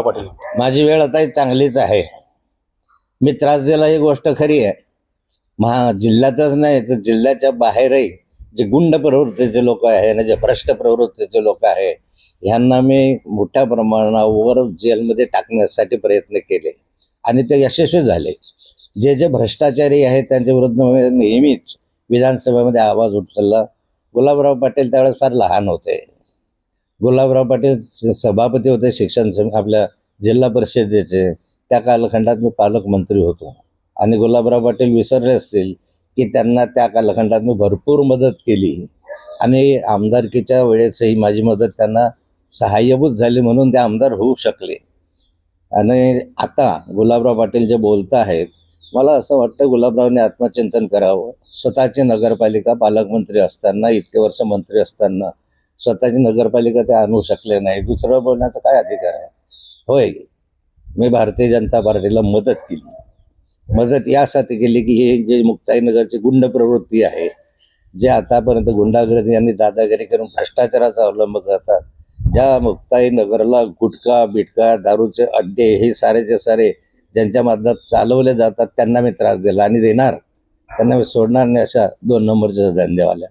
पाटील. माझी वेळ आता चांगलीच आहे. मी त्रास दिला ही गोष्ट खरी आहे. जिल्ह्यातच नाही तर जिल्ह्याच्या बाहेरही जे गुंड प्रवृत्तीचे लोक आहे ना, जे भ्रष्ट प्रवृत्तीचे लोक आहे, ह्यांना मी मोठ्या प्रमाणावर जेलमध्ये टाकण्यासाठी प्रयत्न केले आणि ते यशस्वी झाले. जे जे भ्रष्टाचारी आहेत त्यांच्या विरुद्ध नेहमीच विधानसभेमध्ये आवाज उठवला. गुलाबराव पाटील त्यावेळेस फार लहान होते. गुलाबराव पाटील सभापती होते शिक्षण आपल्या जिल्हा परिषदेचे. त्या कालखंडात मी पालकमंत्री होतो आणि गुलाबराव पाटील विसरले असतील की त्यांना त्या कालखंडात मी भरपूर मदत केली आणि आमदारकीच्या वेळेसही माझी मदत त्यांना सहाय्यभूत झाली, म्हणून ते आमदार होऊ शकले. आणि आता गुलाबराव पाटील जे बोलत आहेत, मला असं वाटतं गुलाबरावने आत्मचिंतन करावं. स्वतःची नगरपालिका पालकमंत्री असताना, इतके वर्ष मंत्री असताना स्वतःची नगरपालिका ते आणू शकले नाही. दुसरं बोलण्याचा काय अधिकार आहे? होय, मी भारतीय जनता पार्टीला मदत केली. मदत यासाठी केली की हे जे मुक्ताईनगरची गुंड प्रवृत्ती आहे, जे आतापर्यंत गुंडागर्दी आणि दादागिरी करून भ्रष्टाचाराचा अवलंब करतात, ज्या मुक्ताईनगरला गुटखा बिटखा दारूचे अड्डे हे सारेचे सारे ज्यांच्या माध्यमात चालवले जातात, त्यांना मी त्रास दिला आणि देणार. त्यांना मी सोडणार नाही अशा 2 नंबरच्या धंदेवाल्या.